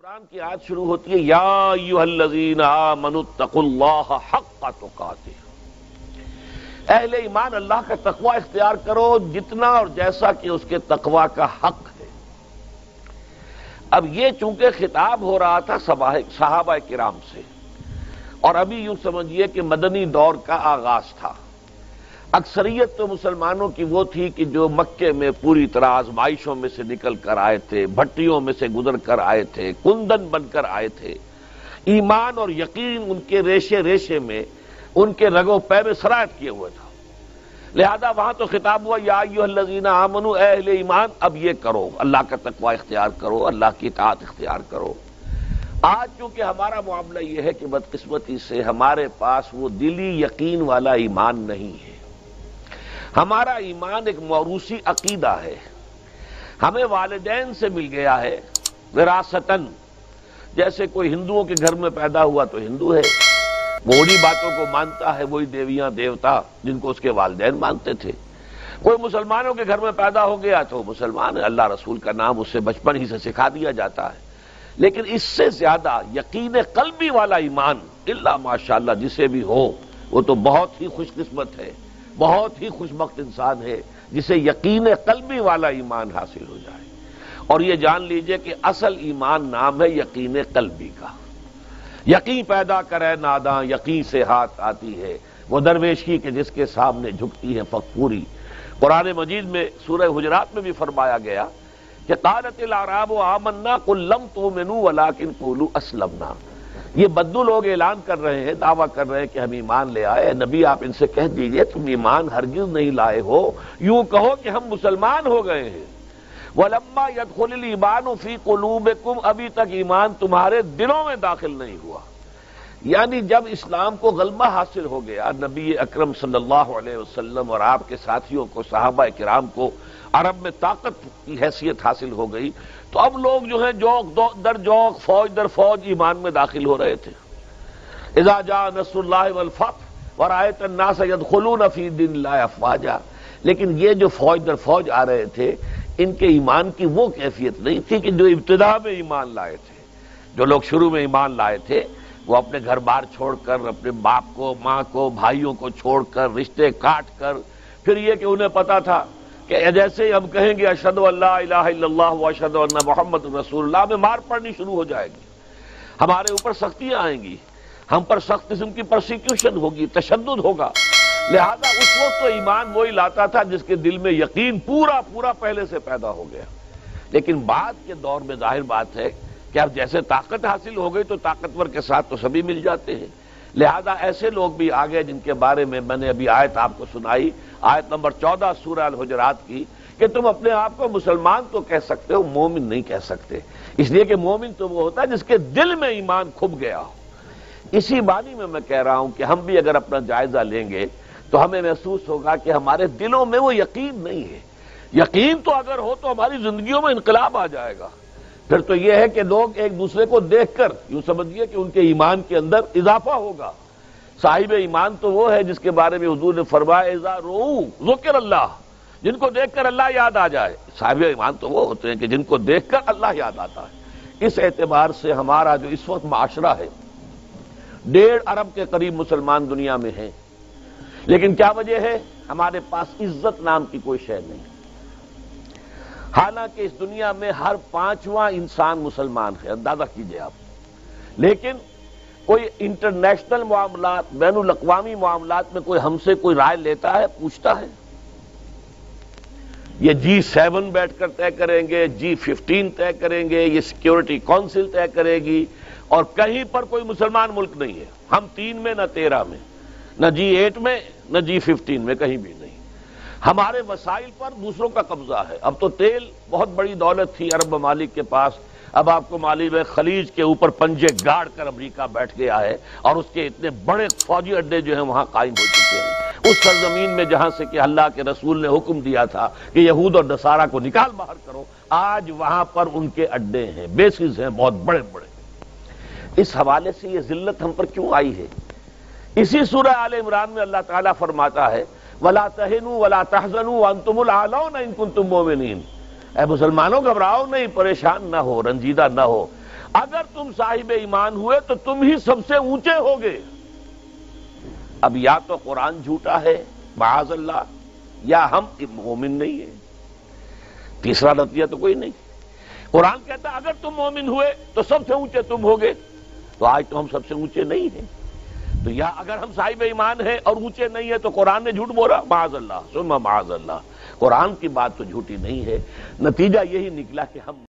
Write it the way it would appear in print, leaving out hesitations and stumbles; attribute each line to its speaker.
Speaker 1: عمران کی آیت شروع ہوتی ہے یا ایھا الذین آمنوا اتقوا اللہ حق تقاتہ۔ اہل ایمان اللہ کا تقوی اختیار کرو جتنا اور جیسا کہ اس کے تقوی کا حق ہے۔ اب یہ چونکہ خطاب ہو رہا تھا صحابہ کرام سے، اور ابھی یوں سمجھیے کہ مدنی دور کا آغاز تھا۔ اکثریت تو مسلمانوں کی وہ تھی کہ جو مکے میں پوری طرح آزمائشوں میں سے نکل کر آئے تھے، بھٹیوں میں سے گزر کر آئے تھے، کندن بن کر آئے تھے۔ ایمان اور یقین ان کے ریشے ریشے میں، ان کے رگ و پے میں سرایت کیے ہوئے تھا، لہذا وہاں تو خطاب ہوا یا ایھا الذین آمنوا، اے اہل ایمان اب یہ کرو، اللہ کا تقوی اختیار کرو، اللہ کی اطاعت اختیار کرو۔ آج چونکہ ہمارا معاملہ یہ ہے کہ بدقسمتی سے ہمارے پاس وہ دلی یقین والا ایمان نہیں ہے۔ ہمارا ایمان ایک موروثی عقیدہ ہے، ہمیں والدین سے مل گیا ہے وراثتاً۔ جیسے کوئی ہندوؤں کے گھر میں پیدا ہوا تو ہندو ہے، وہ انہی باتوں کو مانتا ہے، وہی دیویاں دیوتا جن کو اس کے والدین مانتے تھے۔ کوئی مسلمانوں کے گھر میں پیدا ہو گیا تو مسلمان ہے، اللہ رسول کا نام اسے بچپن ہی سے سکھا دیا جاتا ہے۔ لیکن اس سے زیادہ یقین قلبی والا ایمان الا ماشاءاللہ جسے بھی ہو، وہ تو بہت ہی خوش قسمت ہے، بہت ہی خوش بخت انسان ہے جسے یقین قلبی والا ایمان حاصل ہو جائے۔ اور یہ جان لیجئے کہ اصل ایمان نام ہے یقین قلبی کا۔ یقین پیدا کرے ناداں، یقین سے ہاتھ آتی ہے وہ درویشی کے جس کے سامنے جھکتی ہے فغفوری۔ قرآن مجید میں سورہ حجرات میں بھی فرمایا گیا کہ قالت الاعراب آمنا قل لم تؤمنوا ولکن قولوا اسلمنا۔ یہ بدو لوگ اعلان کر رہے ہیں، دعویٰ کر رہے ہیں کہ ہم ایمان لے آئے۔ نبی آپ ان سے کہہ دیجئے تم ایمان ہرگز نہیں لائے ہو، یوں کہو کہ ہم مسلمان ہو گئے ہیں۔ وَلَمَّا يَدْخُلِ الْإِيمَانُ فِي قُلُوبِكُمْ، ابھی تک ایمان تمہارے دلوں میں داخل نہیں ہوا۔ یعنی جب اسلام کو غلبہ حاصل ہو گیا، نبی اکرم صلی اللہ علیہ وسلم اور آپ کے ساتھیوں کو، صحابہ کرام کو عرب میں طاقت کی حیثیت حاصل ہو گئی، تو اب لوگ جو ہیں جوق در جوق، فوج در فوج ایمان میں داخل ہو رہے تھے۔ اذا جاء نصر اللہ والفتح ورأیت الناس يدخلون فی دین اللہ افواجا۔ لیکن یہ جو فوج در فوج آ رہے تھے، ان کے ایمان کی وہ کیفیت نہیں تھی کہ جو ابتدا میں ایمان لائے تھے۔ جو لوگ شروع میں ایمان لائے تھے وہ اپنے گھر بار چھوڑ کر، اپنے باپ کو، ماں کو، بھائیوں کو چھوڑ کر، رشتے کاٹ کر، پھر یہ کہ انہیں پتا تھا کہ جیسے ہی ہم کہیں گے اشہد ان لا الہ الا اللہ واشہد ان محمد رسول اللہ، میں مار پڑنی شروع ہو جائے گی، ہمارے اوپر سختیاں آئیں گی، ہم پر سخت قسم کی پرسیکیوشن ہوگی، تشدد ہوگا۔ لہذا اس وقت تو ایمان وہی لاتا تھا جس کے دل میں یقین پورا پہلے سے پیدا ہو گیا۔ لیکن بعد کے دور میں ظاہر بات ہے کہ اب جیسے طاقت حاصل ہو گئی تو طاقتور کے ساتھ تو سبھی مل جاتے ہیں۔ لہذا ایسے لوگ بھی آ گئے جن کے بارے میں میں نے ابھی آیت آپ کو سنائی، آیت نمبر 14 سورہ الحجرات کی، کہ تم اپنے آپ کو مسلمان تو کہہ سکتے ہو، مومن نہیں کہہ سکتے، اس لیے کہ مومن تو وہ ہوتا ہے جس کے دل میں ایمان کھپ گیا ہو۔ اسی معنی میں کہہ رہا ہوں کہ ہم بھی اگر اپنا جائزہ لیں گے تو ہمیں محسوس ہوگا کہ ہمارے دلوں میں وہ یقین نہیں ہے۔ یقین تو اگر ہو تو ہماری زندگیوں میں انقلاب آ جائے گا۔ پھر تو یہ ہے کہ لوگ ایک دوسرے کو دیکھ کر یوں سمجھیے کہ ان کے ایمان کے اندر اضافہ ہوگا۔ صاحب ایمان تو وہ ہے جس کے بارے میں حضور نے فرمایا اذا رؤوا ذکر اللہ، جن کو دیکھ کر اللہ یاد آ جائے۔ صاحب ایمان تو وہ ہوتے ہیں کہ جن کو دیکھ کر اللہ یاد آتا ہے۔ اس اعتبار سے ہمارا جو اس وقت معاشرہ ہے، 1.5 ارب کے قریب مسلمان دنیا میں ہیں، لیکن کیا وجہ ہے؟ ہمارے پاس عزت نام کی کوئی شے نہیں۔ حالانکہ اس دنیا میں ہر 5واں انسان مسلمان ہے، اندازہ کیجئے آپ، لیکن کوئی انٹرنیشنل معاملات، بین الاقوامی معاملات میں کوئی ہم سے کوئی رائے لیتا ہے، پوچھتا ہے؟ یہ G7 بیٹھ کر طے کریں گے، G15 طے کریں گے، یہ سیکیورٹی کونسل طے کرے گی، اور کہیں پر کوئی مسلمان ملک نہیں ہے، ہم 3 میں نہ 13 میں، نہ G8 میں نہ G15 میں، کہیں بھی نہیں۔ ہمارے وسائل پر دوسروں کا قبضہ ہے۔ اب تو تیل بہت بڑی دولت تھی عرب ممالک کے پاس، اب آپ کو معلوم ہے خلیج کے اوپر پنجے گاڑ کر امریکہ بیٹھ گیا ہے، اور اس کے اتنے بڑے فوجی اڈے جو ہیں وہاں قائم ہو چکے ہیں۔ اس سرزمین میں جہاں سے کہ اللہ کے رسول نے حکم دیا تھا کہ یہود اور نصارہ کو نکال باہر کرو، آج وہاں پر ان کے اڈے ہیں، بیسز ہیں بہت بڑے بڑے۔ اس حوالے سے یہ ذلت ہم پر کیوں آئی ہے؟ اسی سورہ آل عمران میں اللہ تعالیٰ فرماتا ہے وَلَا تَهِنُوا وَلَا تَحْزَنُوا وَأَنْتُمُ الْأَعْلَوْنَ إِن كُنتُم مُؤْمِنِينَ۔ اے مسلمانوں گھبراؤ نہیں، پریشان نہ ہو، رنجیدہ نہ ہو، اگر تم صاحب ایمان ہوئے تو تم ہی سب سے اونچے ہوگے۔ اب یا تو قرآن جھوٹا ہے معاذ اللہ، یا ہم مومن نہیں ہیں، تیسرا نتیجہ تو کوئی نہیں۔ قرآن کہتا ہے اگر تم مومن ہوئے تو سب سے اونچے تم ہوگے، تو آج تو ہم سب سے اونچے نہیں ہیں، تو یا اگر ہم صاحب ایمان ہیں اور اونچے نہیں ہیں تو قرآن نے جھوٹ بولا، معاذ اللہ ثم معاذ اللہ۔ قرآن کی بات تو جھوٹی نہیں ہے، نتیجہ یہی نکلا کہ ہم